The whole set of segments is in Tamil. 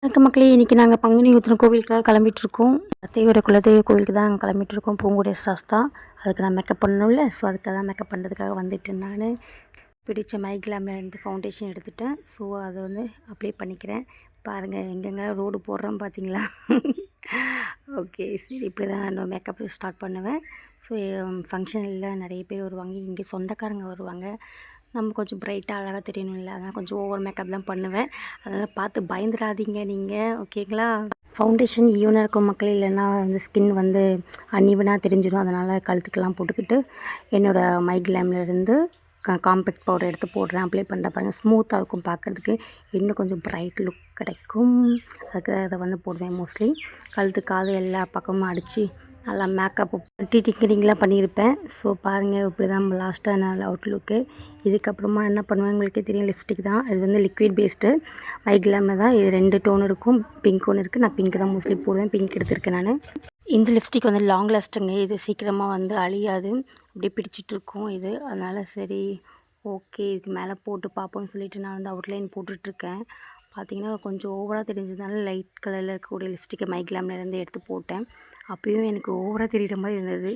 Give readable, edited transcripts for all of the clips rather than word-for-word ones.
மக்களே, இன்றைக்கி நாங்கள் பங்குனி உத்திரம் கோவிலுக்காக கிளம்பிட்டுருக்கோம். அத்தையோட குலதெய்வ கோவிலுக்கு தான் கிளம்பிட்டுருக்கோம். பூங்குடைய சாஸ்தா அதுக்கு நான் மேக்கப் பண்ணணும்ல, ஸோ அதுக்காக தான் மேக்கப் பண்ணுறதுக்காக வந்துட்டு நான் பிடிச்ச மைக்லாமில் இருந்து ஃபவுண்டேஷன் எடுத்துட்டேன். ஸோ அதை வந்து அப்ளை பண்ணிக்கிறேன். பாருங்கள் எங்கெங்கே ரோடு போடுறோம் பார்த்தீங்களா. ஓகே, சரி, இப்படி தான் நான் மேக்கப் ஸ்டார்ட் பண்ணுவேன். ஸோ ஃபங்க்ஷனில் நிறைய பேர் வருவாங்க, இங்கே சொந்தக்காரங்க வருவாங்க. நம்ம கொஞ்சம் ப்ரைட்டாக அழகாக தெரியணும்ல, அதான் கொஞ்சம் ஓவர் மேக்கப் தான் பண்ணுவேன். அதனால் பார்த்து பயந்துடாதீங்க நீங்கள், ஓகேங்களா. ஃபவுண்டேஷன் ஈவனாக இருக்கும் மக்கள், இல்லைன்னா வந்து ஸ்கின் வந்து அன்ஈவனாக தெரிஞ்சிடும். அதனால் கழுத்துக்கெல்லாம் போட்டுக்கிட்டு என்னோடய மைக்லாம்லேருந்து காம்பேக்ட் பவுடர் எடுத்து போடுறேன். அப்ளை பண்ணுற பாருங்கள், ஸ்மூத்தாக இருக்கும் பார்க்குறதுக்கு, இன்னும் கொஞ்சம் ப்ரைட் லுக் கிடைக்கும். அதுக்கு அதை வந்து போடுவேன். மோஸ்ட்லி கழுத்து காது எல்லா பக்கமும் அடித்து நல்லா மேக்கப் டிங்கரிங்லாம் பண்ணியிருப்பேன். ஸோ பாருங்கள், இப்படி தான் லாஸ்ட்டாக நான் அவுட்லுக்கு. இதுக்கப்புறமா என்ன பண்ணுவேன் உங்களுக்கே தெரியும், லிப்ஸ்டிக் தான். இது வந்து லிக்விட் பேஸ்டு மைக்லாமில் தான். இது 2 டோன் இருக்கும், பிங்க் ஒன்று இருக்குது. நான் பிங்க் தான் மோஸ்ட்லி போடுவேன், பிங்க் எடுத்திருக்கேன் நான். இந்த லிப்ஸ்டிக் வந்து லாங் லாஸ்ட்டுங்க, இது சீக்கிரமாக வந்து அழியாது, அப்படியே பிடிச்சிட்ருக்கும் இது. அதனால் சரி, ஓகே, இதுக்கு மேலே போட்டு பார்ப்போம்னு சொல்லிவிட்டு நான் வந்து அவுட்லைன் போட்டுட்ருக்கேன். பார்த்திங்கன்னா கொஞ்சம் ஓவராக தெரிஞ்சதுனால லைட் கலரில் இருக்கக்கூடிய லிப்ஸ்டிக்கை மைக்லாம்லேருந்து எடுத்து போட்டேன். அப்போயும் எனக்கு ஓவராக தெரிகிற மாதிரி இருந்தது.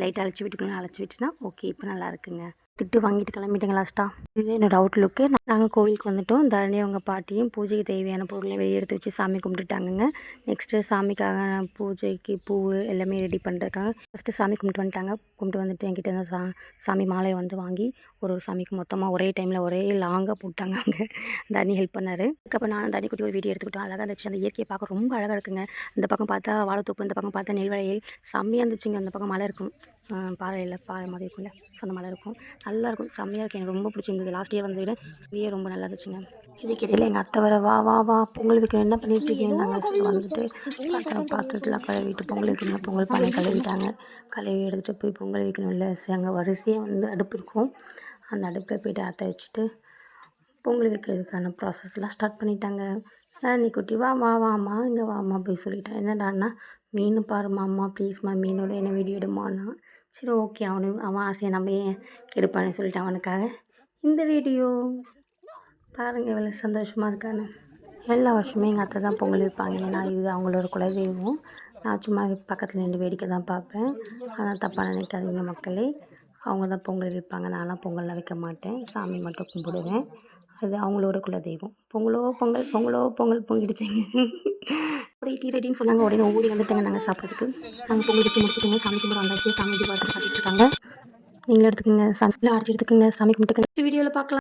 லைட்டாக அழைச்சி விட்டுக்கலாம், அழைச்சி விட்டுனா ஓகே, இப்போ நல்லா இருக்குங்க. திட்டு வாங்கிட்டு கிளம்பிட்டேங்க லாஸ்ட்டாக. இது என்னோடய அவுட்லுக்கு. நாங்கள் கோவிலுக்கு வந்துவிட்டோம். தரணி அவங்க பாட்டியும் பூஜைக்கு தேவையான பொருளை வெளியே எடுத்து வச்சு சாமி கும்பிட்டுட்டாங்கங்க. நெக்ஸ்ட்டு சாமிக்காக பூஜைக்கு பூ எல்லாமே ரெடி பண்ணுறதுக்காக ஃபஸ்ட்டு சாமி கும்பிட்டு வந்துட்டாங்க. கும்பிட்டு வந்துட்டு என்கிட்ட இருந்த சாமி மாலையை வந்து வாங்கி ஒரு சாமிக்கு மொத்தமாக ஒரே டைமில் ஒரே லாங்காக போட்டாங்க. அங்கே தண்ணி ஹெல்ப் பண்ணார். அதுக்கப்புறம் நான் தண்ணி குட்டி ஒரு வீடியோ எடுத்துக்கிட்டோம். அழகாக இருந்துச்சு. அந்த இயற்கையை பார்க்க ரொம்ப அழகாக இருக்குங்க. இந்த பக்கம் பார்த்தா வாழைத்தோப்பு, இந்த பக்கம் பார்த்தா நெல்வளையல், செம்மையாக இருந்துச்சுங்க. அந்த பக்கம் மலை இருக்கும், பாறை மாதிரி இருக்கும்ல, ஸோ அந்த மலை இருக்கும், நல்லாயிருக்கும், செம்மையாக இருக்கும். எனக்கு ரொம்ப பிடிச்சிருந்தது. லாஸ்ட் இயர் வந்ததை விட ரொம்ப நல்லா இருந்துச்சுங்க. இதுக்கிடையில் எங்கள் அத்தை வர வா வா வா பொங்கல் வைக்கணும், என்ன பண்ணிகிட்ருக்கீங்க. நாங்கள் வந்துட்டு பாத்திரத்தில் கழுவிட்டு பொங்கல் வைக்கணும். பொங்கல் பானை கழுவிட்டாங்க. கழுவி எடுத்துகிட்டு போய் பொங்கல் வைக்கணும்ல. சரி, அங்கே வரிசையாக வந்து அடுப்பு இருக்கும். அந்த அடுப்பில் போய்ட்டு அத்தை வச்சுட்டு பொங்கல் வைக்கிறதுக்கான ப்ராசஸ்லாம் ஸ்டார்ட் பண்ணிட்டாங்க. நீ குட்டி வா வா வாம்மா, இங்கே வாம்மா அப்படி சொல்லிட்டேன். என்னடான்னா, மீன் பாருமா அம்மா, ப்ளீஸ்மா மீனோட என்ன வீடியோ எடுமான்னா. சரி, ஓகே, அவன் ஆசையை நம்ம ஏன் கெடுப்பான்னு சொல்லிட்டு அவனுக்காக இந்த வீடியோ பாருங்கள், எவ்வளோ சந்தோஷமாக இருக்கான்னு. எல்லா வருஷமே எங்கள் அத்தை தான் பொங்கல் வைப்பாங்க. ஏன்னா இது அவங்களோட குலதெய்வம். நான் சும்மா பக்கத்தில் நின்று வேடிக்கை தான் பார்ப்பேன். ஆனால் தப்பாக நினைக்காதீங்க மக்களே, அவங்க தான் பொங்கல் வைப்பாங்க. நான்லாம் பொங்கல்லாம் வைக்க மாட்டேன், சாமி மட்டும் கும்பிடுவேன். அது அவங்களோட குலதெய்வம். பொங்கலோ பொங்கல், பொங்கலோ பொங்கல் பொங்கிடுச்சிங்க. அப்படியே டீ ரெடின்னு சொன்னாங்க. உடனே ஓடி வந்துட்டாங்க நாங்கள் சாப்பிட்றதுக்கு. நாங்கள் பொங்கல் வச்சு முடிச்சுட்டோங்க. சாமி கும்பிட வந்தாச்சு. சாமி பார்த்து காட்டிட்டு இருக்காங்க. நீங்களும் எடுத்துக்கோங்க, சாமியில் அரைச்சி எடுத்துக்கோங்க, சாமி கும்பிட்டுக்கோங்க. வீடியோவில் பார்க்கலாம்.